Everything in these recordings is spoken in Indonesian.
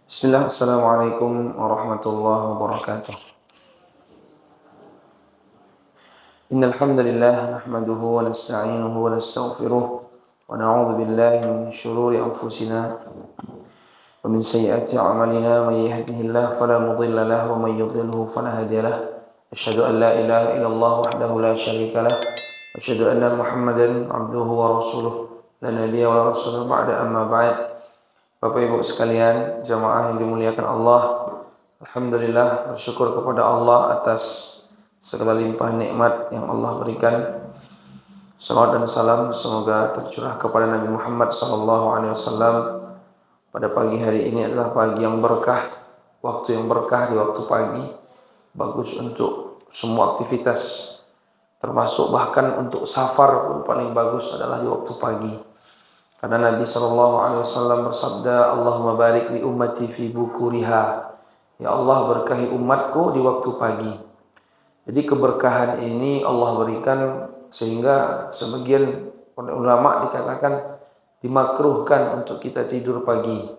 Bismillah, Assalamualaikum warahmatullahi wabarakatuh. Innal hamdalillah nahmaduhu wa nasta'inuhu wa nastaghfiruh wa na'udzu billahi min shururi anfusina wa min sayyiati a'malina may yahdihillahu fala mudilla lahu wa may yudlilhu fala hadiya lahu. Asyhadu an la ilaha illallah wahdahu la syarika lah wa asyhadu anna Muhammadan 'abduhu wa rasuluh la nabiyya wa la rasula ba'da amma ba'd. Bapak Ibu sekalian, jamaah yang dimuliakan Allah, alhamdulillah bersyukur kepada Allah atas segala limpah nikmat yang Allah berikan. Salawat dan salam semoga tercurah kepada Nabi Muhammad SAW. Pada pagi hari ini adalah pagi yang berkah, waktu yang berkah di waktu pagi, bagus untuk semua aktivitas, termasuk bahkan untuk safar pun paling bagus adalah di waktu pagi. Karena Nabi SAW bersabda, Allahumma barik li ummati fi bukuriha. Ya Allah, berkahi umatku di waktu pagi. Jadi keberkahan ini Allah berikan sehingga sebagian ulama dikatakan dimakruhkan untuk kita tidur pagi.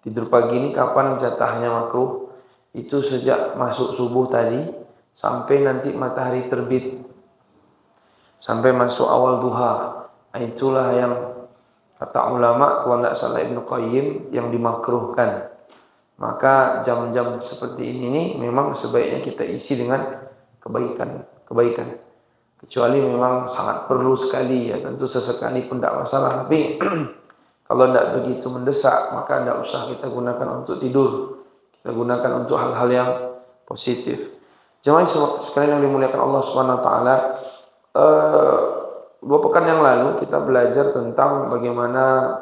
Tidur pagi ini kapan jatahnya makruh? Itu sejak masuk subuh tadi sampai nanti matahari terbit, sampai masuk awal duha. Itulah yang kata ulama, kalau tidak salah Ibnu Qayyim, yang dimakruhkan. Maka jam-jam seperti ini memang sebaiknya kita isi dengan kebaikan. Kecuali memang sangat perlu sekali, ya tentu sesekali pun tidak masalah. Tapi kalau tidak begitu mendesak, maka tidak usah kita gunakan untuk tidur. Kita gunakan untuk hal-hal yang positif. Jemaah sekalian yang dimuliakan Allah Subhanahu Wa Taala. 2 pekan yang lalu kita belajar tentang bagaimana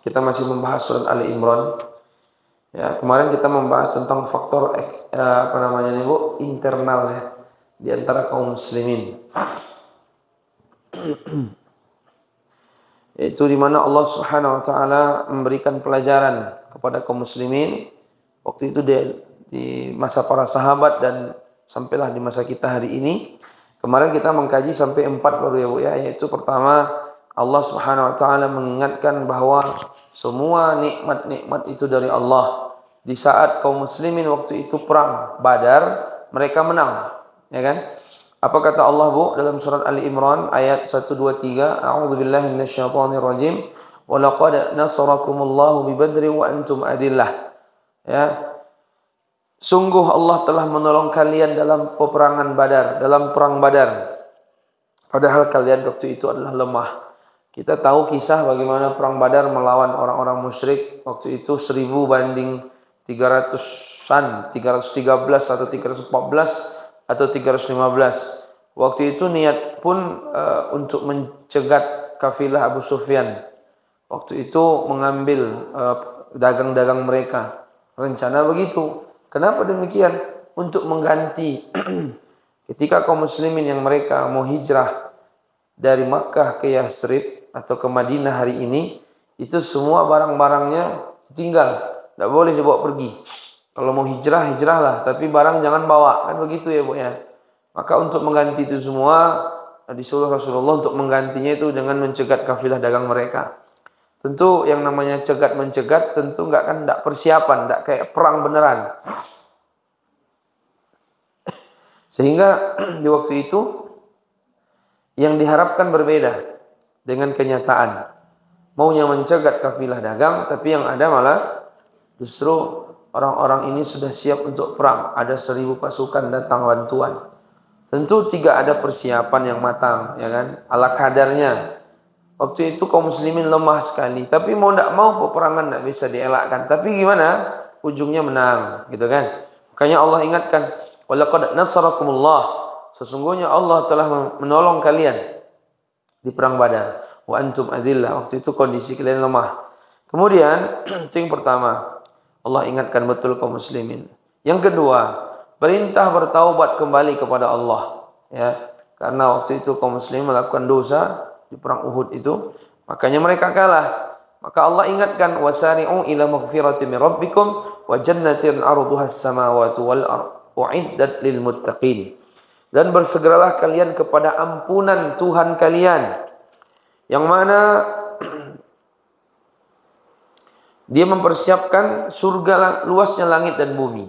kita masih membahas surat Ali Imran. Ya, kemarin kita membahas tentang faktor internal ya di antara kaum muslimin. Yaitu di mana Allah Subhanahu wa taala memberikan pelajaran kepada kaum muslimin waktu itu di masa para sahabat dan sampailah di masa kita hari ini. Kemarin kita mengkaji sampai 4 baru ya Bu ya, yaitu pertama Allah Subhanahu wa taala mengingatkan bahwa semua nikmat-nikmat itu dari Allah. Di saat kaum muslimin waktu itu perang Badar, mereka menang, ya kan? Apa kata Allah Bu dalam surat Ali Imran ayat 123? A'udzubillahi minasyaitonirrajim. Wa laqad nasarakumullahu bi Badrin wa antum adillah. Ya. Sungguh Allah telah menolong kalian dalam peperangan Badar, dalam perang Badar. Padahal kalian waktu itu adalah lemah. Kita tahu kisah bagaimana perang Badar melawan orang-orang musyrik. Waktu itu 1000 banding 300-an, 313 atau 314 atau 315. Waktu itu niat pun untuk mencegat kafilah Abu Sufyan. Waktu itu mengambil dagang-dagang mereka. Rencana begitu. Kenapa demikian? Untuk mengganti ketika kaum muslimin yang mereka mau hijrah dari Makkah ke Yathrib atau ke Madinah hari ini, itu semua barang-barangnya tinggal, tidak boleh dibawa pergi. Kalau mau hijrah, hijrahlah, tapi barang jangan bawa, kan begitu ya Bu ya. Maka untuk mengganti itu semua, disuruh Rasulullah untuk menggantinya itu dengan mencegat kafilah dagang mereka. Tentu yang namanya cegat-mencegat tentu tidak persiapan, tidak kayak perang beneran. Sehingga di waktu itu yang diharapkan berbeda dengan kenyataan. Maunya mencegat kafilah dagang, tapi yang ada malah justru orang-orang ini sudah siap untuk perang. Ada 1000 pasukan datang bantuan. Tentu tidak ada persiapan yang matang, ya kan? Ala kadarnya. Waktu itu kaum muslimin lemah sekali, tapi mau tidak mau peperangan tidak bisa dielakkan. Tapi gimana? Ujungnya menang, gitu kan? Makanya Allah ingatkan, walaqad nasarakumullah. Sesungguhnya Allah telah menolong kalian di perang Badar. Wa antum adillah. Waktu itu kondisi kalian lemah. Kemudian itu yang pertama, Allah ingatkan betul kaum muslimin. Yang kedua, perintah bertaubat kembali kepada Allah. Ya, karena waktu itu kaum muslimin melakukan dosa di perang Uhud itu, makanya mereka kalah. Maka Allah ingatkan, wasari'u ila maghfirati min rabbikum wa jannatin 'arduha as-samawati wal ardh u'iddat lil muttaqin. Dan bersegeralah kalian kepada ampunan Tuhan kalian, yang mana Dia mempersiapkan surga luasnya langit dan bumi.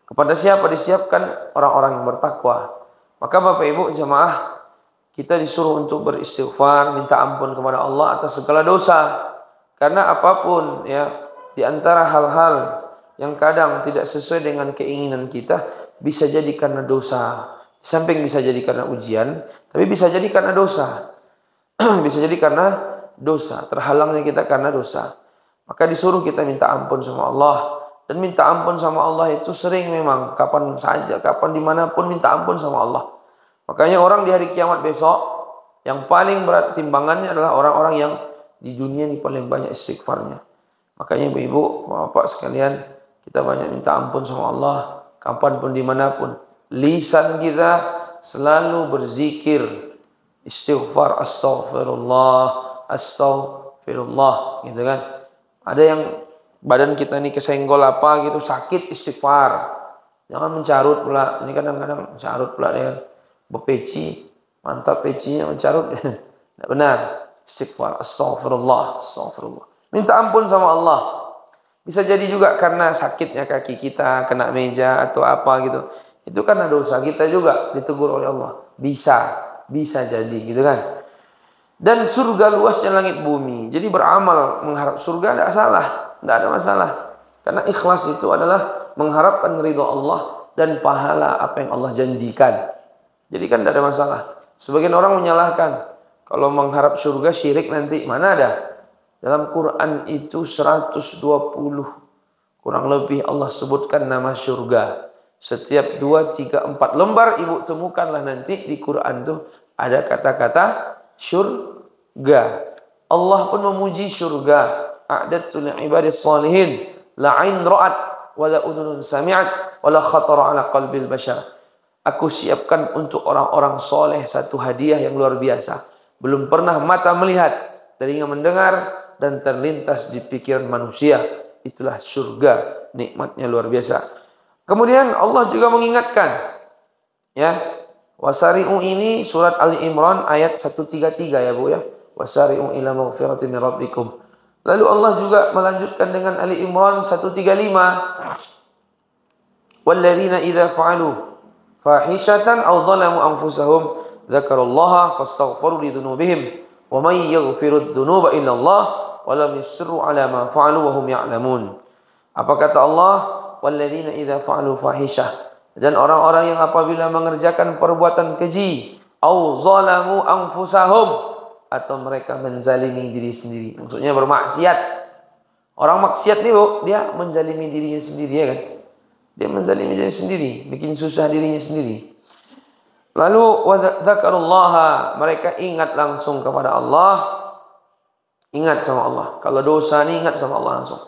Kepada siapa disiapkan? Orang-orang yang bertakwa. Maka Bapak Ibu jemaah, kita disuruh untuk beristighfar, minta ampun kepada Allah atas segala dosa. Karena apapun ya, di antara hal-hal yang kadang tidak sesuai dengan keinginan kita, bisa jadi karena dosa. Di samping bisa jadi karena ujian, tapi bisa jadi karena dosa. Bisa jadi karena dosa, terhalangnya kita karena dosa. Maka disuruh kita minta ampun sama Allah. Dan minta ampun sama Allah itu sering memang, kapan saja, kapan dimanapun minta ampun sama Allah. Makanya orang di hari kiamat besok, yang paling berat timbangannya adalah orang-orang yang di dunia ini paling banyak istighfarnya. Makanya ibu-ibu, bapak sekalian, kita banyak minta ampun sama Allah, kapanpun dimanapun. Lisan kita selalu berzikir, istighfar, astaghfirullah, astaghfirullah, gitu kan. Ada yang badan kita ini kesenggol apa gitu, sakit, istighfar. Jangan mencarut pula. Ini kadang-kadang mencarut pula dia. Berpeci, mantap pecinya mencarut. Tidak benar. Istighfar, astaghfirullah, astaghfirullah. Minta ampun sama Allah. Bisa jadi juga karena sakitnya kaki kita, kena meja atau apa gitu. Itu karena dosa kita juga ditegur oleh Allah. Bisa jadi gitu kan. Dan surga luasnya langit bumi. Jadi beramal mengharap surga tidak salah, tidak ada masalah. Karena ikhlas itu adalah mengharapkan ridha Allah dan pahala apa yang Allah janjikan. Jadi kan tidak ada masalah. Sebagian orang menyalahkan kalau mengharap surga syirik nanti. Mana ada? Dalam Quran itu 120 kurang lebih Allah sebutkan nama surga. Setiap 2, 3, 4 lembar ibu temukanlah nanti di Quran tuh ada kata-kata surga. Allah pun memuji surga. A'dadtu li'ibadis salihin la 'ain ra'at wa la udhunun sami'at wa la khatara 'ala qalbil bashar. Aku siapkan untuk orang-orang soleh satu hadiah yang luar biasa. Belum pernah mata melihat, telinga mendengar, dan terlintas di pikiran manusia. Itulah surga, nikmatnya luar biasa. Kemudian Allah juga mengingatkan, ya, wasari'u ini surat Ali Imran ayat 133 ya Bu ya. Wasari'u ila maghfiratin min rabbikum. Lalu Allah juga melanjutkan dengan Ali Imran 135. Walladzina idza fa'alu fahishatan aw dhalamu anfusahum dzakarullaha fastaghfiru lidzunubihim wa may yaghfirud dzunuba illa Allah wa lam yusirru ala ma fa'alu wa hum ya'lamun. Apa kata Allah? Walladzina idza fa'alu fahishah, dan orang-orang yang apabila mengerjakan perbuatan keji, aw zalamu anfusahum, atau mereka menzalimi diri sendiri, maksudnya bermaksiat. Orang maksiat nih Bu, dia menzalimi dirinya sendiri ya kan? Dia menzalimi dirinya sendiri, bikin susah dirinya sendiri. Lalu wadzakarullaha, mereka ingat langsung kepada Allah. Ingat sama Allah. Kalau dosa nih ingat sama Allah langsung.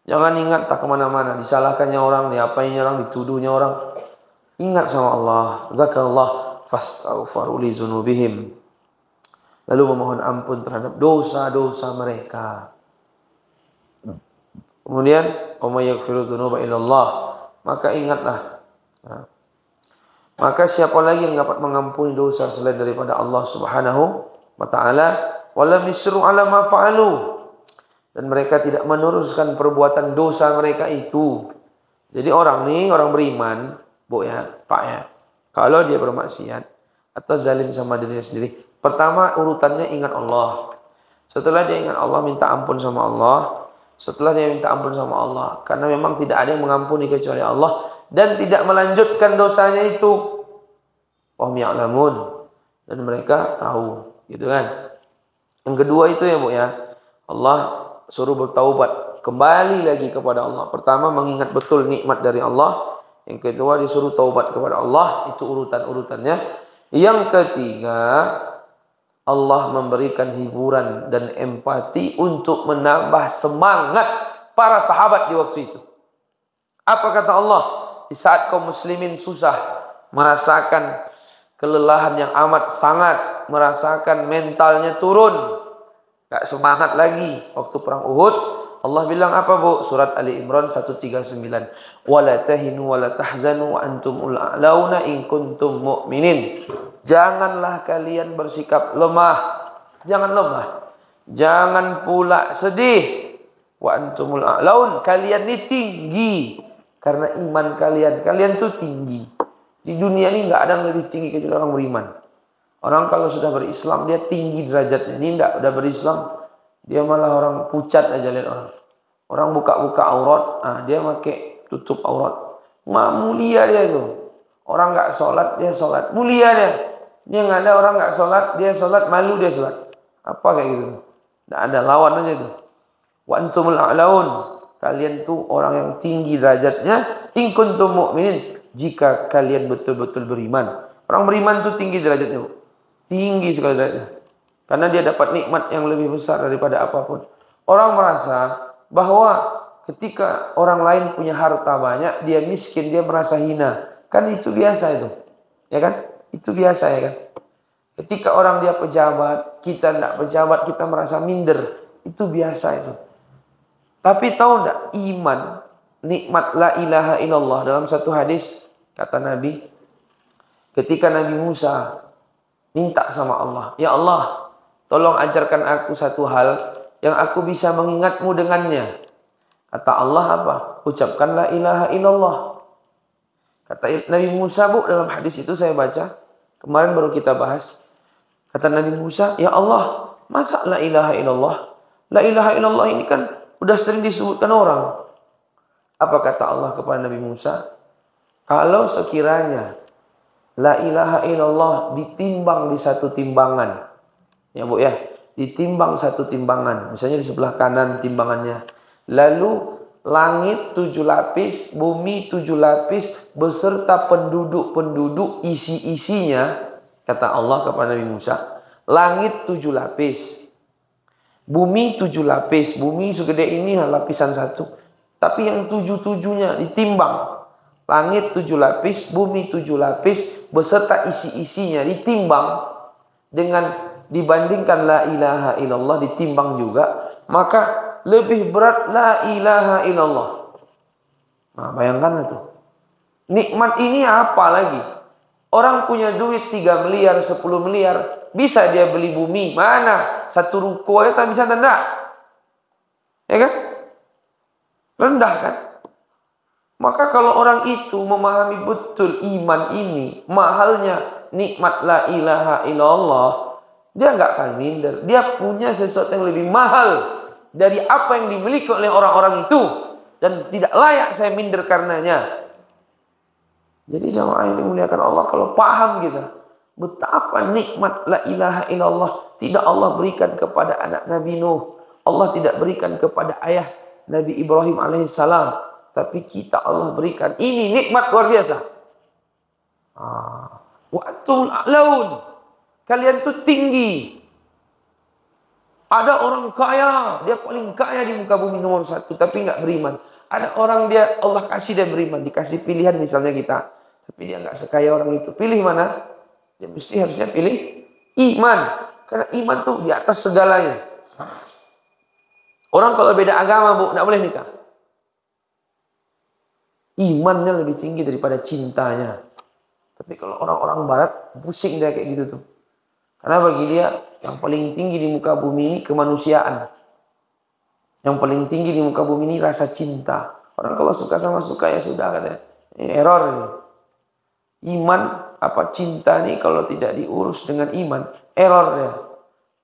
Jangan ingat tak kemana-mana, disalahkannya orang, diapainnya orang, dituduhnya orang. Ingat sama Allah. Dzakarullah fastaghfiru li dzunubihim. Lalu memohon ampun terhadap dosa-dosa mereka. Kemudian wa may yaghfiru dzunuba illallah. Maka ingatlah. Maka siapa lagi yang dapat mengampuni dosa selain daripada Allah Subhanahu wa taala? Wala misru ala ma fa'alu. Dan mereka tidak meneruskan perbuatan dosa mereka itu. Jadi orang nih, orang beriman, Bu ya, Pak ya. Kalau dia bermaksiat atau zalim sama dirinya sendiri, pertama urutannya ingat Allah. Setelah dia ingat Allah, minta ampun sama Allah. Setelah dia minta ampun sama Allah, karena memang tidak ada yang mengampuni kecuali Allah, dan tidak melanjutkan dosanya itu. Wahum ya'lamun, dan mereka tahu, gitu kan. Yang kedua itu ya Bu ya, Allah suruh bertaubat, kembali lagi kepada Allah. Pertama mengingat betul nikmat dari Allah. Yang kedua disuruh taubat kepada Allah. Itu urutan-urutannya. Yang ketiga, Allah memberikan hiburan dan empati untuk menambah semangat para sahabat di waktu itu. Apa kata Allah? Di saat kaum muslimin susah, merasakan kelelahan yang amat sangat, merasakan mentalnya turun, gak semangat lagi. Waktu perang Uhud, Allah bilang apa Bu? Surat Ali Imran 139. Wala tahinu wala tahzanu wa antumul a'launa in kuntum mu'minin. Janganlah kalian bersikap lemah. Jangan lemah. Jangan pula sedih. Wa antumul a'laun, kalian ini tinggi karena iman kalian. Kalian tuh tinggi. Di dunia ini nggak ada yang lebih tinggi kecuali orang beriman. Orang kalau sudah berislam dia tinggi derajatnya. Ini enggak, udah berislam dia malah orang pucat aja lihat orang. Orang buka-buka aurat, dia pakai tutup aurat. Mulia dia itu. Orang nggak sholat dia sholat, mulia dia. Dia nggak ada orang nggak sholat dia sholat, malu dia sholat. Apa kayak gitu? Nggak ada, lawan aja itu. Wa antumul a'laun, kalian tuh orang yang tinggi derajatnya. In kuntum mu'minin, jika kalian betul-betul beriman. Orang beriman tuh tinggi derajatnya, Bu. Tinggi sekali derajatnya. Karena dia dapat nikmat yang lebih besar daripada apapun. Orang merasa bahwa ketika orang lain punya harta banyak, dia miskin, dia merasa hina. Kan itu biasa itu. Ya kan? Itu biasa ya kan? Ketika orang dia pejabat, kita tidak pejabat, kita merasa minder. Itu biasa itu. Tapi tahu tidak, iman, nikmat la ilaha illallah, dalam satu hadis kata Nabi, ketika Nabi Musa minta sama Allah, ya Allah, tolong ajarkan aku satu hal yang aku bisa mengingatmu dengannya. Kata Allah apa? Ucapkan la ilaha illallah. Kata Nabi Musa, Bu, dalam hadis itu saya baca, kemarin baru kita bahas. Kata Nabi Musa, ya Allah, masa la ilaha illallah? La ilaha illallah ini kan udah sering disebutkan orang. Apa kata Allah kepada Nabi Musa? Kalau sekiranya la ilaha illallah ditimbang di satu timbangan, ya Bu ya, ditimbang satu timbangan, misalnya di sebelah kanan timbangannya, lalu langit 7 lapis, bumi 7 lapis, beserta penduduk-penduduk isi-isinya, kata Allah kepada Nabi Musa, langit 7 lapis, bumi 7 lapis, bumi segede ini lapisan satu, tapi yang 7-7-nya ditimbang, langit 7 lapis, bumi 7 lapis, beserta isi-isinya ditimbang, dengan dibandingkan la ilaha illallah ditimbang juga, maka lebih berat la ilaha illallah. Nah, bayangkan itu. Nikmat ini apa lagi? Orang punya duit 3 miliar, 10 miliar, bisa dia beli bumi. Mana? Satu ruko ya tak bisa tanda. Ya kan? Rendah kan? Maka kalau orang itu memahami betul iman ini, mahalnya nikmat la ilaha illallah, dia nggak akan minder. Dia punya sesuatu yang lebih mahal dari apa yang dimiliki oleh orang-orang itu, dan tidak layak saya minder karenanya. Jadi jamaah yang dimuliakan Allah, kalau paham kita betapa nikmat la ilaha illallah tidak Allah berikan kepada anak Nabi Nuh, Allah tidak berikan kepada ayah Nabi Ibrahim alaihissalam, tapi kita Allah berikan. Ini nikmat luar biasa. Wa antumul a'laun, kalian tuh tinggi. Ada orang kaya, dia paling kaya di muka bumi nomor 1, tapi nggak beriman. Ada orang dia Allah kasih dia beriman, dikasih pilihan misalnya kita, tapi dia nggak sekaya orang itu. Pilih mana? Dia mesti harusnya pilih iman, karena iman tuh di atas segalanya. Orang kalau beda agama, Bu, nggak boleh nikah. Imannya lebih tinggi daripada cintanya. Tapi kalau orang-orang Barat pusing dia kayak gitu tuh. Karena bagi dia yang paling tinggi di muka bumi ini kemanusiaan. Yang paling tinggi di muka bumi ini rasa cinta. Orang kalau suka sama suka ya sudah katanya. Ini error ini. Iman apa cinta nih kalau tidak diurus dengan iman, error ya.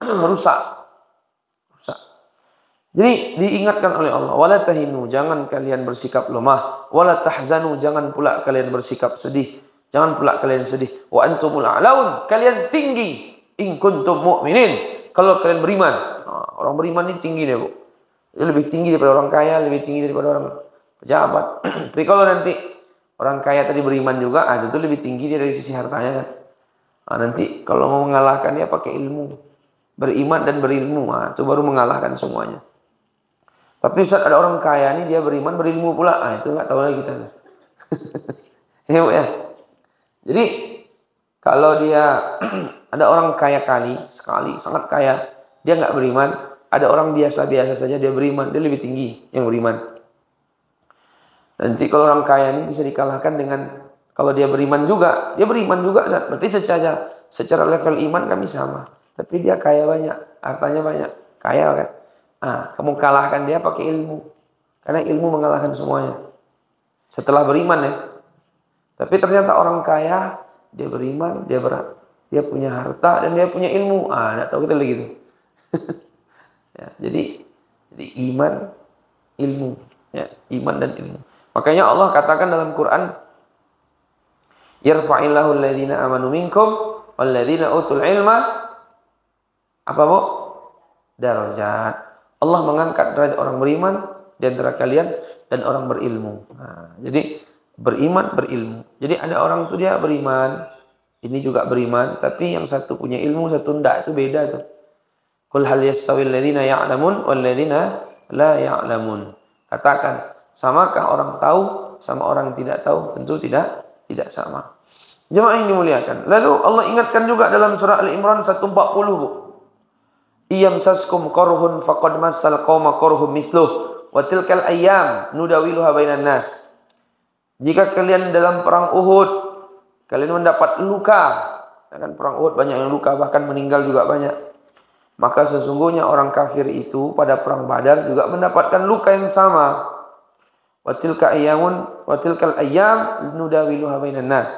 Rusak. Jadi diingatkan oleh Allah, wala tahinu, jangan kalian bersikap lemah, wala tahzanu, jangan pula kalian bersikap sedih, jangan pula kalian sedih. Wa antumul a'laun, kalian tinggi. In kuntum mu'minin, kalau kalian beriman. Orang beriman ini tinggi deh, Bu. Dia lebih tinggi daripada orang kaya, lebih tinggi daripada orang pejabat. Tapi kalau nanti orang kaya tadi beriman juga, itu lebih tinggi dia dari sisi hartanya kan. Nanti kalau mau mengalahkan dia pakai ilmu, beriman dan berilmu, itu baru mengalahkan semuanya. Tapi saat ada orang kaya nih dia beriman berilmu pula, itu nggak tahu lagi kita. Ya, Bu ya. Jadi kalau dia ada orang kaya sekali, sangat kaya, dia nggak beriman. Ada orang biasa-biasa saja dia beriman, dia lebih tinggi yang beriman. Nanti kalau orang kaya ini bisa dikalahkan dengan kalau dia beriman juga, berarti secara level iman kami sama. Tapi dia kaya banyak, hartanya banyak, kaya kan. Kamu kalahkan dia pakai ilmu. Karena ilmu mengalahkan semuanya. Setelah beriman ya. Tapi ternyata orang kaya, dia beriman, dia punya harta dan dia punya ilmu. Enggak tahu kita lagi gitu. Ya, jadi iman, ilmu, ya, iman dan ilmu. Makanya Allah katakan dalam Quran, yarfa'illahu alladhina amanu minkum walladhina utul ilma apa bu? Darajat. Allah mengangkat derajat orang beriman di antara kalian dan orang berilmu. Jadi beriman, berilmu. Jadi ada orang tuh dia beriman, ini juga beriman, tapi yang satu punya ilmu, satu enggak, itu beda tuh. Qul hal yastawil ladzina ya'lamun wal ladzina la ya'lamun. Katakan, samakah orang tahu sama orang tidak tahu? Tentu tidak sama. Jemaah yang dimuliakan. Lalu Allah ingatkan juga dalam surah Al-Imran 140, Bu. Iyamsaskum qarhun faqad massal qauma qarhum mithluh wa tilkal ayyam nudawiluha bainan nas. Jika kalian dalam perang Uhud, kalian mendapat luka. Kan perang Uhud banyak yang luka, bahkan meninggal juga banyak. Maka sesungguhnya orang kafir itu pada perang Badar juga mendapatkan luka yang sama. Wa tilkal ayyam nudawiluha bainan nas.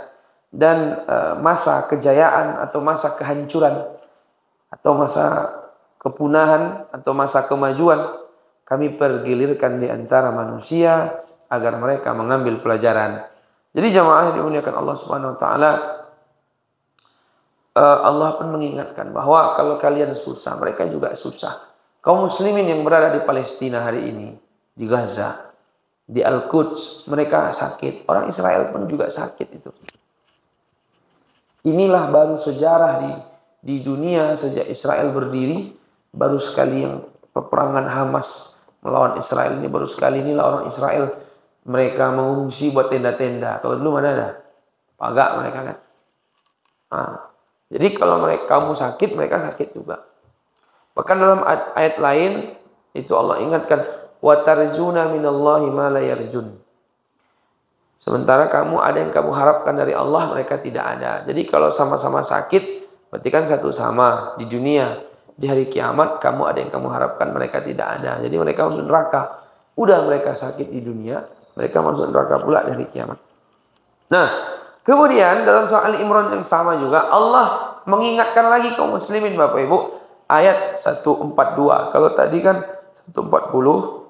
Dan masa kejayaan atau masa kehancuran atau masa kepunahan atau masa kemajuan kami pergilirkan di antara manusia agar mereka mengambil pelajaran. Jadi jamaah yang dimuliakan Allah Subhanahu wa taala, Allah pun mengingatkan bahwa kalau kalian susah, mereka juga susah. Kaum muslimin yang berada di Palestina hari ini, di Gaza, di Al-Quds, mereka sakit. Orang Israel pun juga sakit itu. Inilah baru sejarah di dunia sejak Israel berdiri, baru sekali yang peperangan Hamas melawan Israel ini, baru sekali inilah orang Israel mereka mengungsi buat tenda-tenda. Kalau dulu mana ada? Pagak mereka kan. Jadi kalau kamu sakit, mereka sakit juga. Bahkan dalam ayat lain itu Allah ingatkan, wa tarjuna minallahi ma la yarjun. Sementara kamu ada yang kamu harapkan dari Allah, mereka tidak ada. Jadi kalau sama-sama sakit, berarti kan satu sama di dunia. Di hari kiamat kamu ada yang kamu harapkan, mereka tidak ada. Jadi mereka masuk neraka. Udah mereka sakit di dunia, mereka masuk neraka pula di hari kiamat. Nah, kemudian dalam surah Al-Imran yang sama juga Allah mengingatkan lagi kaum muslimin Bapak Ibu, ayat 142. Kalau tadi kan 139,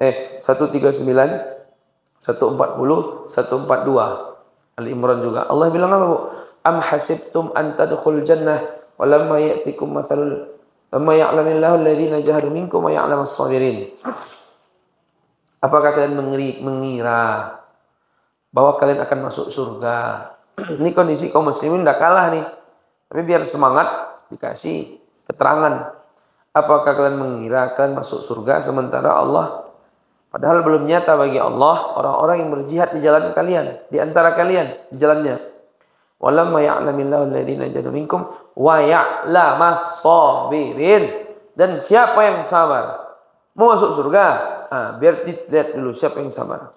140, 142. Al-Imran juga. Allah bilang apa, Bu? Am hasibtum an tadkhul jannah wa lamma ya'tikum mathalul lamma ya'lamillahu alladhina jahadu minkum wa ya'lamas sabirin. Apakah kalian mengira bahwa kalian akan masuk surga? Ini kondisi kaum muslimin udah kalah nih. Tapi biar semangat dikasih keterangan. Apakah kalian mengira kalian masuk surga sementara Allah, padahal belum nyata bagi Allah orang-orang yang berjihad di jalan kalian, di antara kalian di jalannya. Walamma ya'lamillahu alladhina jahadu minkum wa ya'lamas sabirin. Dan siapa yang sabar mau masuk surga? Biar dilihat dulu siapa yang sabar.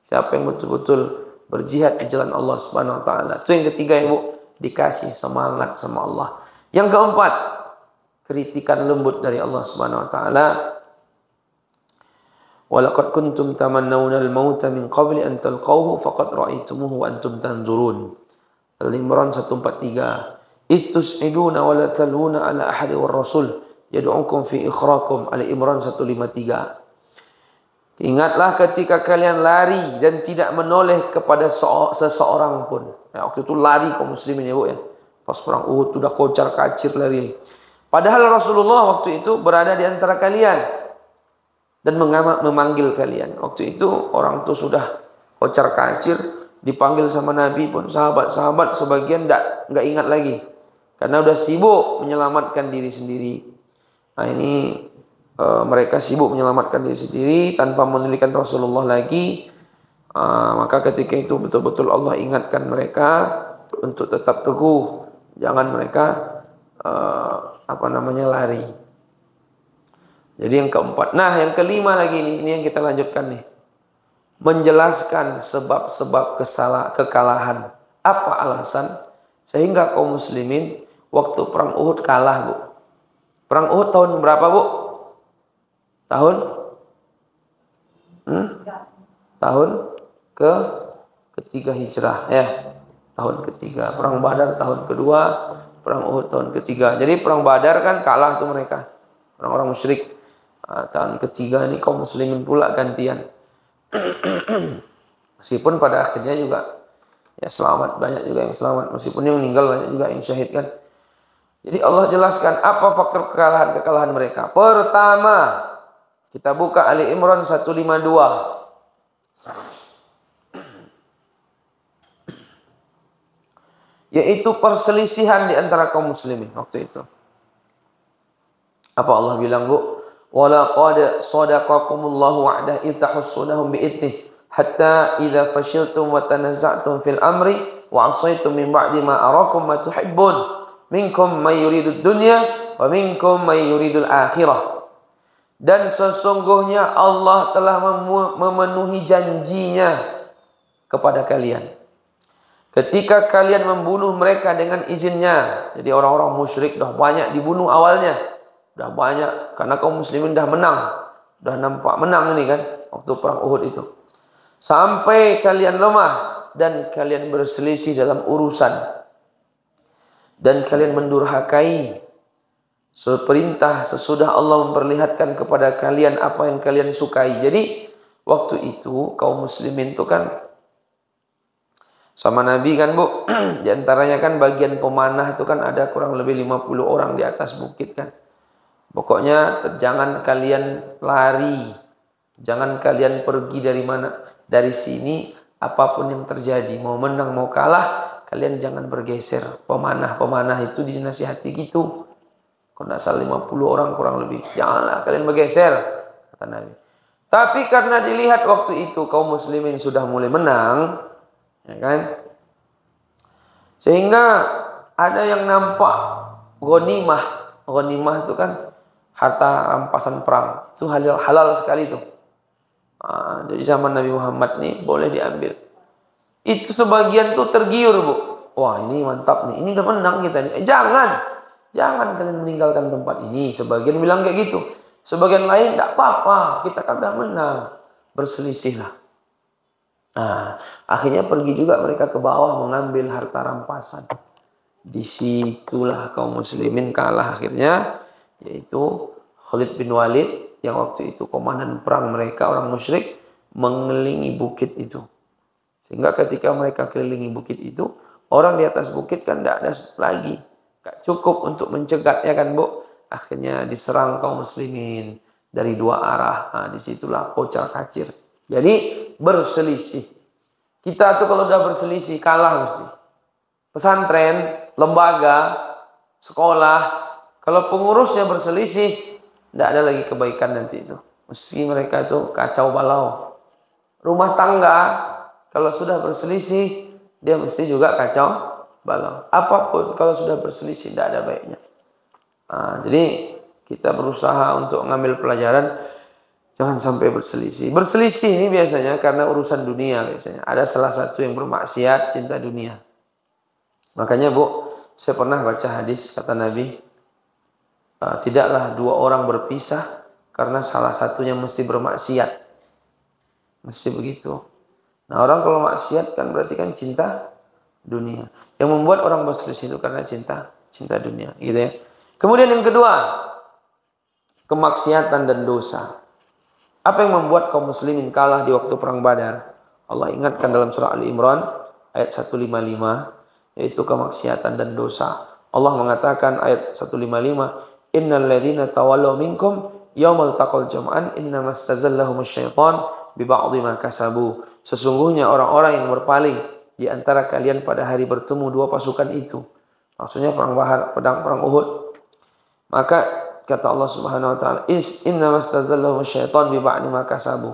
Siapa yang betul-betul berjihad di jalan Allah Subhanahu wa taala. Itu yang ketiga, Ibu, dikasih semangat sama Allah. Yang keempat, kritikan lembut dari Allah Subhanahu wa taala. Walaqad kuntum tamannawna al-mauta min qabli an talqawhu faqad ra'aytumuhu wa antum tanzurun. Al-Imran 143. Itus'iduna wa la taluna ala ahadi war rasul yad'ukum fi ikhrakum. Al-Imran 153. Ingatlah ketika kalian lari dan tidak menoleh kepada seseorang pun. Ya, waktu itu lari kaum muslimin ya, Bu ya. Pas perang Uhud sudah kocar-kacir lari. Padahal Rasulullah waktu itu berada di antara kalian dan memanggil kalian. Waktu itu orang itu sudah kocar-kacir, dipanggil sama Nabi pun sahabat-sahabat sebagian enggak ingat lagi. Karena udah sibuk menyelamatkan diri sendiri. Nah, ini mereka sibuk menyelamatkan diri sendiri tanpa menulikan Rasulullah lagi. Maka ketika itu betul-betul Allah ingatkan mereka untuk tetap teguh, jangan mereka lari. Jadi yang keempat. Nah, yang kelima lagi ini yang kita lanjutkan nih. Menjelaskan sebab-sebab kekalahan. Apa alasan sehingga kaum muslimin waktu perang Uhud kalah, Bu? Perang Uhud tahun berapa, Bu? Tahun tahun ketiga Hijrah ya. Tahun ketiga. Perang Badar tahun kedua, perang Uhud tahun ketiga. Jadi perang Badar kan kalah tuh mereka. Orang-orang musyrik. Tahun ketiga ini kaum muslimin pula gantian. Meskipun pada akhirnya juga ya selamat, banyak juga yang selamat. Meskipun yang meninggal banyak juga yang syahid kan. Jadi Allah jelaskan apa faktor kekalahan mereka. Pertama, kita buka Ali Imran 152. Yaitu perselisihan di antara kaum muslimin waktu itu. Apa Allah bilang, Bu? Walaqad sadaqakumullahu wa'dah idh tahussunahum bi'idnih hatta idza fashiltum wa tanaza'tum fil amri wa 'asaytum min ba'di ma arakum ma tuhibbun minkum may yuridud dunya wa minkum may yuridul akhirah. Dan sesungguhnya Allah telah memenuhi janjinya kepada kalian ketika kalian membunuh mereka dengan izinnya. Jadi orang-orang musyrik dah banyak dibunuh awalnya. Dah banyak karena kaum muslimin dah menang. Dah nampak menang ini kan waktu perang Uhud itu. Sampai kalian lemah dan kalian berselisih dalam urusan. Dan kalian mendurhakai seperintah sesudah Allah memperlihatkan kepada kalian apa yang kalian sukai. Jadi waktu itu kaum muslimin itu kan sama Nabi kan, Bu. Di antaranya kan bagian pemanah itu kan ada kurang lebih 50 orang di atas bukit kan. Pokoknya jangan kalian lari. Jangan kalian pergi dari mana. Dari sini apapun yang terjadi. Mau menang mau kalah. Kalian jangan bergeser. Pemanah-pemanah itu dinasihati gitu. Kalau tidak salah 50 orang kurang lebih. Janganlah kalian bergeser. Kata Nabi. Tapi karena dilihat waktu itu kaum muslimin sudah mulai menang. Ya kan? Sehingga ada yang nampak ghanimah. Ghanimah itu kan harta rampasan perang. Itu halal sekali itu. Dari zaman Nabi Muhammad nih boleh diambil. Itu sebagian tuh tergiur, Bu. Wah, ini mantap nih. Ini udah menang kita nih. Jangan kalian meninggalkan tempat ini. Sebagian bilang kayak gitu. Sebagian lain enggak apa-apa. Kita kan udah menang. Berselisihlah. Akhirnya pergi juga mereka ke bawah mengambil harta rampasan. Disitulah kaum muslimin kalah akhirnya, yaitu Khalid bin Walid yang waktu itu komandan perang mereka orang musyrik mengelilingi bukit itu. Sehingga ketika mereka kelilingi bukit itu, orang di atas bukit kan tidak ada lagi, gak cukup untuk mencegat ya kan, Bu. Akhirnya diserang kaum muslimin dari dua arah. Disitulah kocar kacir. Jadi berselisih. Kita tuh kalau udah berselisih kalah mesti. Pesantren, lembaga, sekolah, kalau pengurusnya berselisih, tidak ada lagi kebaikan nanti itu. Mesti mereka itu kacau balau. Rumah tangga, kalau sudah berselisih, dia mesti juga kacau balau. Apapun kalau sudah berselisih, tidak ada baiknya. Jadi kita berusaha untuk mengambil pelajaran. Jangan sampai berselisih. Berselisih ini biasanya karena urusan dunia biasanya. Ada salah satu yang bermaksiat, cinta dunia. Makanya, Bu, saya pernah baca hadis kata Nabi, tidaklah dua orang berpisah karena salah satunya mesti bermaksiat. Mesti begitu. Nah, orang kalau maksiat kan berarti kan cinta dunia. Yang membuat orang berselisih itu karena cinta dunia, gitu ya. Kemudian yang kedua, kemaksiatan dan dosa. Apa yang membuat kaum muslimin kalah di waktu perang Badar? Allah ingatkan dalam surah Ali Imran ayat 155, yaitu kemaksiatan dan dosa. Allah mengatakan ayat 155, innal ladzina tawallaw minkum yaumal taqal jam'an innamastazallahumuz syaitan bi ba'dhi ma kasabu. Sesungguhnya orang-orang yang berpaling di antara kalian pada hari bertemu dua pasukan itu. Maksudnya perang Uhud. Maka kata Allah Subhanahu wa taala, innamastazallahum syaitan bi ba'di ma kasabu.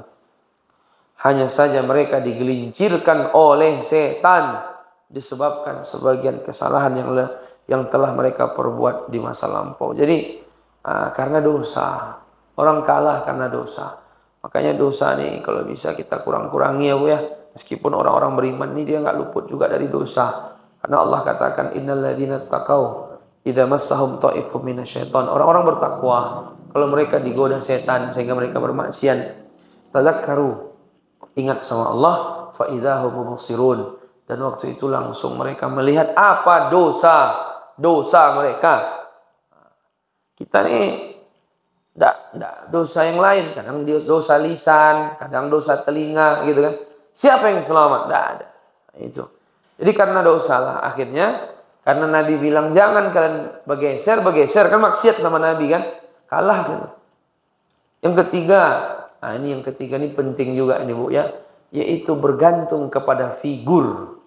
Hanya saja mereka digelincirkan oleh setan disebabkan sebagian kesalahan yang telah mereka perbuat di masa lampau. Jadi karena dosa. Orang kalah karena dosa. Makanya dosa nih kalau bisa kita kurang-kurangi ya, Bu ya. Meskipun orang-orang beriman ini dia enggak luput juga dari dosa. Karena Allah katakan innal ladzina taqau idza massahum ta'ifum minasyaiton. Orang-orang bertakwa kalau mereka digoda setan sehingga mereka bermaksiat, tadzakkaru, ingat sama Allah, fa idzahum mubsirun, dan waktu itu langsung mereka melihat apa dosa mereka. Kita nih enggak dosa yang lain, kadang dosa lisan, kadang dosa telinga gitu kan. Siapa yang selamat? Enggak ada. Itu. Jadi karena dosa lah akhirnya, karena Nabi bilang jangan kalian bergeser kan maksiat sama Nabi kan, kalah gitu. Yang ketiga, ini penting juga ini Bu ya, yaitu bergantung kepada figur.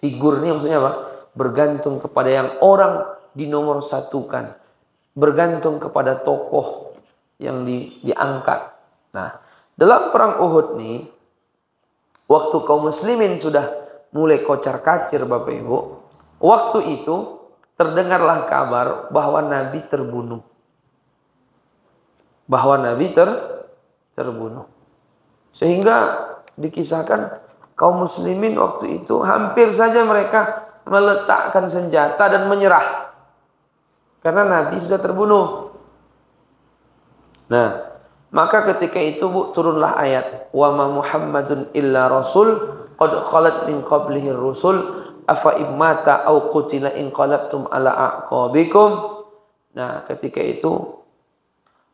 Figur ini maksudnya apa? Bergantung kepada yang orang dinomor satukan, bergantung kepada tokoh yang diangkat. Nah, dalam perang Uhud nih, waktu kaum muslimin sudah mulai kocar-kacir Bapak Ibu, waktu itu terdengarlah kabar bahwa Nabi terbunuh. Terbunuh. Sehingga dikisahkan kaum muslimin waktu itu hampir saja mereka meletakkan senjata dan menyerah. Karena Nabi sudah terbunuh. Nah, maka ketika itu Bu, turunlah ayat wa ma Muhammadun illa rasul qad khalat min qablihi rusul afa immata au qutila in qalabtum ala aqabikum. Nah, ketika itu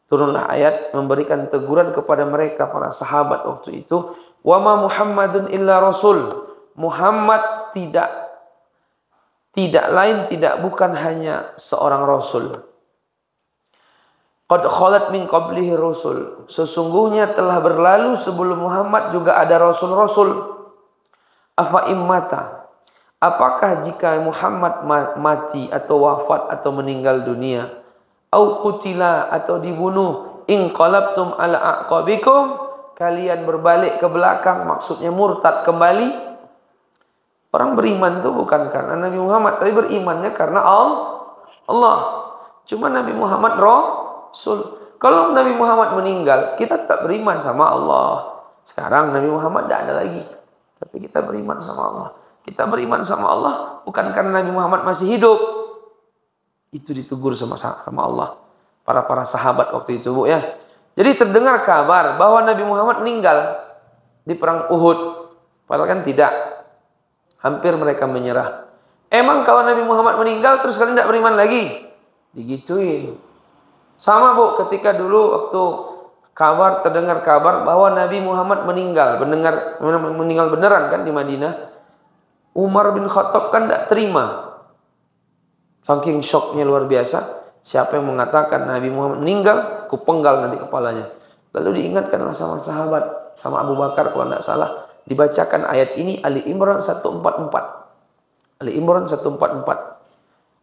turunlah ayat memberikan teguran kepada mereka para sahabat waktu itu, wa ma Muhammadun illa rasul. Muhammad tidak bukan hanya seorang rasul. Qad khalat min qablihi rusul. Sesungguhnya telah berlalu sebelum Muhammad juga ada rasul-rasul. Afa immata. Apakah jika Muhammad mati atau wafat atau meninggal dunia, au qutila atau dibunuh, in qalabtum ala aqabikum, kalian berbalik ke belakang, maksudnya murtad kembali. Orang beriman itu bukan karena Nabi Muhammad, tapi berimannya karena Allah. Cuma Nabi Muhammad Rasul. Kalau Nabi Muhammad meninggal, kita tetap beriman sama Allah. Sekarang Nabi Muhammad tidak ada lagi, tapi kita beriman sama Allah. Kita beriman sama Allah bukan karena Nabi Muhammad masih hidup. Itu ditegur sama Allah. Para sahabat waktu itu Bu ya. Jadi terdengar kabar bahwa Nabi Muhammad meninggal di perang Uhud. Padahal kan tidak. Hampir mereka menyerah. Emang kalau Nabi Muhammad meninggal terus kalian tidak beriman lagi? Digituin. Sama Bu, ketika dulu waktu terdengar kabar bahwa Nabi Muhammad meninggal beneran kan di Madinah. Umar bin Khattab kan tidak terima. Saking syoknya luar biasa. Siapa yang mengatakan Nabi Muhammad meninggal, kupenggal nanti kepalanya. Lalu diingatkanlah sama sahabat, sama Abu Bakar kalau tidak salah, dibacakan ayat ini, Ali Imran 144. Ali Imran 144.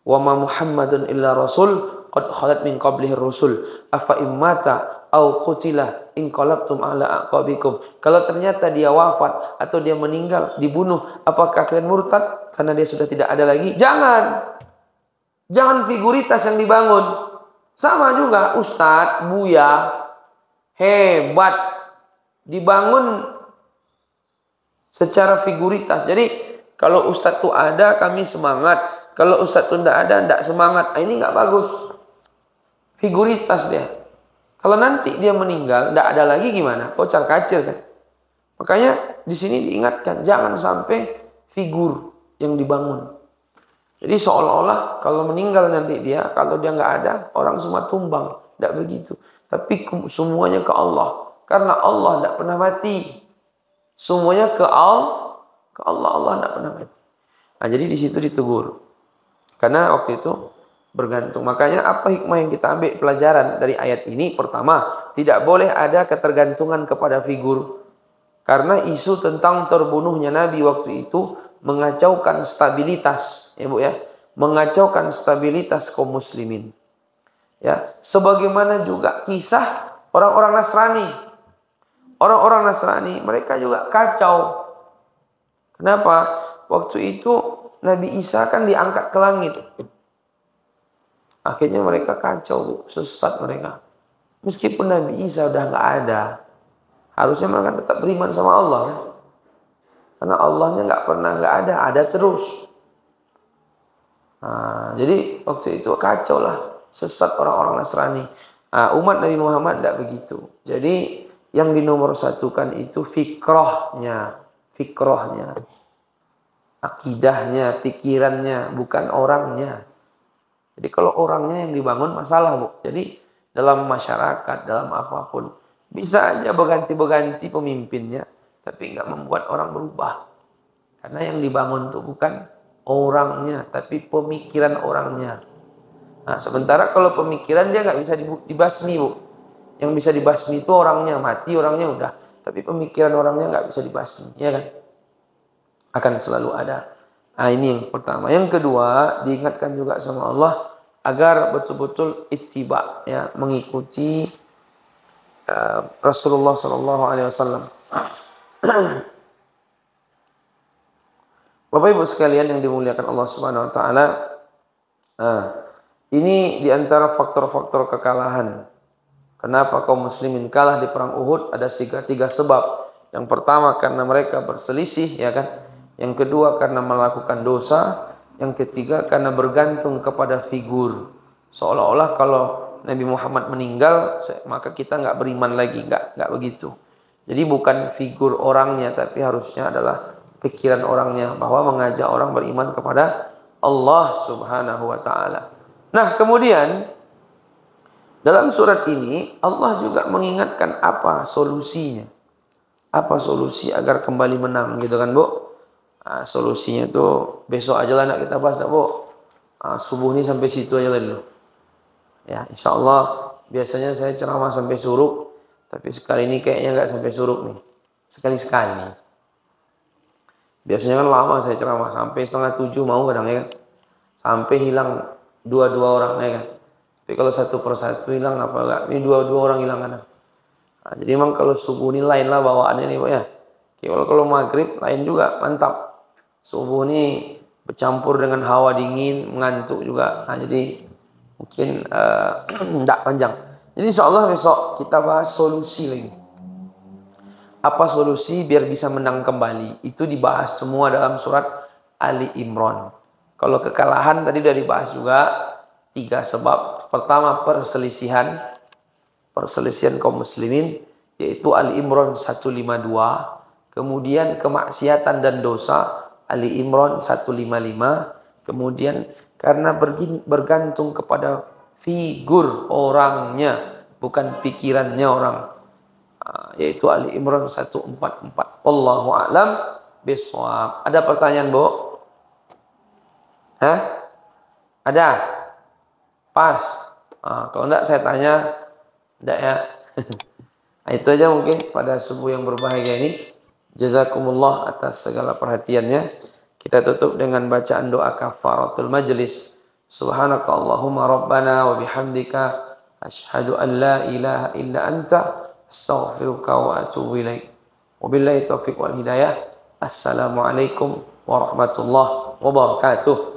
Wa ma Muhammadun illa rasul qad khalat min qablihi rusul afa immata au qutila in qalabtum ala aqabikum. Kalau ternyata dia wafat atau dia meninggal, dibunuh, apakah kalian murtad karena dia sudah tidak ada lagi? Jangan figuritas yang dibangun. Sama juga ustadz, buya, hebat, dibangun secara figuritas. Jadi kalau ustadz itu ada, kami semangat. Kalau ustadz itu tidak ada, tidak semangat. Ini nggak bagus. Figuritas dia. Kalau nanti dia meninggal, tidak ada lagi gimana? Kocar kacir kan? Makanya di sini diingatkan, jangan sampai figur yang dibangun. Jadi seolah-olah kalau meninggal nanti dia, kalau dia nggak ada, orang semua tumbang. Tidak begitu. Tapi semuanya ke Allah. Karena Allah tidak pernah mati. Semuanya ke Allah. Allah tidak pernah mati. Nah, jadi di situ ditegur. Karena waktu itu bergantung. Makanya apa hikmah yang kita ambil pelajaran dari ayat ini? Pertama, tidak boleh ada ketergantungan kepada figur. Karena isu tentang terbunuhnya Nabi waktu itu mengacaukan stabilitas, ya Bu ya, mengacaukan stabilitas kaum muslimin. Ya, sebagaimana juga kisah orang-orang Nasrani. Orang-orang Nasrani mereka juga kacau. Kenapa? Waktu itu Nabi Isa kan diangkat ke langit. Akhirnya mereka kacau, Bu, sesat mereka. Meskipun Nabi Isa udah nggak ada, harusnya mereka tetap beriman sama Allah kan? Karena Allahnya nggak ada terus. Nah, jadi waktu itu kacau lah, sesat orang-orang Nasrani. Umat Nabi Muhammad tidak begitu. Jadi yang dinomorsatukan itu fikrahnya, akidahnya, pikirannya, bukan orangnya. Jadi kalau orangnya yang dibangun masalah, Bu. Jadi dalam masyarakat, dalam apapun, bisa aja berganti-berganti pemimpinnya, tapi nggak membuat orang berubah. Karena yang dibangun itu bukan orangnya, tapi pemikiran orangnya. Nah, sementara kalau pemikiran dia nggak bisa dibasmi, Bu. Yang bisa dibasmi itu orangnya, mati orangnya udah. Tapi pemikiran orangnya nggak bisa dibasmi, ya kan? Akan selalu ada. Nah, ini yang pertama. Yang kedua, diingatkan juga sama Allah agar betul-betul ittiba, ya, mengikuti Rasulullah SAW. Bapak Ibu sekalian yang dimuliakan Allah Subhanahu Wa Taala, ini diantara faktor-faktor kekalahan. Kenapa kaum muslimin kalah di perang Uhud? Ada tiga sebab. Yang pertama karena mereka berselisih, ya kan? Yang kedua karena melakukan dosa. Yang ketiga karena bergantung kepada figur. Seolah-olah kalau Nabi Muhammad meninggal, maka kita nggak beriman lagi. Nggak begitu. Jadi bukan figur orangnya, tapi harusnya adalah pikiran orangnya, bahwa mengajak orang beriman kepada Allah Subhanahu Wa Taala. Nah, kemudian dalam surat ini Allah juga mengingatkan apa solusinya. Apa solusi agar kembali menang, gitu kan, Bu? Solusinya tuh besok aja lah nak kita bahas, nak, Bu. Subuh ini sampai situ aja lah dulu. Ya, insya Allah biasanya saya ceramah sampai suruk, tapi sekali ini kayaknya nggak sampai suruk nih. Sekali-sekali. Biasanya kan lama saya ceramah, sampai 6:30 mau kadang, ya kan. Sampai hilang dua orang, ya kan. Tapi kalau satu persatu hilang apa enggak? Ini dua orang hilang kadang. Jadi memang kalau subuh ini lain lah bawaannya nih, Pak, ya. Kalau maghrib lain juga, mantap. Subuh ini bercampur dengan hawa dingin, mengantuk juga. Nah, jadi mungkin tidak panjang. Jadi insya Allah besok kita bahas solusi lagi. Apa solusi biar bisa menang kembali? Itu dibahas semua dalam surat Ali Imran. Kalau kekalahan tadi sudah dibahas juga 3 sebab. Pertama perselisihan kaum muslimin, yaitu Ali Imran 152. Kemudian kemaksiatan dan dosa, Ali Imran 155. Kemudian karena bergantung kepada figur orangnya, bukan pikirannya orang, yaitu Ali Imran 144. Wallahu a'lam bishawab. Ada pertanyaan, Bu? Ada? Pas? Kalau enggak saya tanya. Enggak, ya? Nah, itu aja mungkin pada subuh yang berbahagia ini. Jazakumullah atas segala perhatiannya. Kita tutup dengan bacaan doa kafaratul majlis. Subhanaka Allahumma rabbana wa bihamdika asyhadu an la ilaha illa anta astaghfiruka wa atubu ilaik. Wabillahi taufiq wal hidayah. Assalamualaikum warahmatullahi wabarakatuh.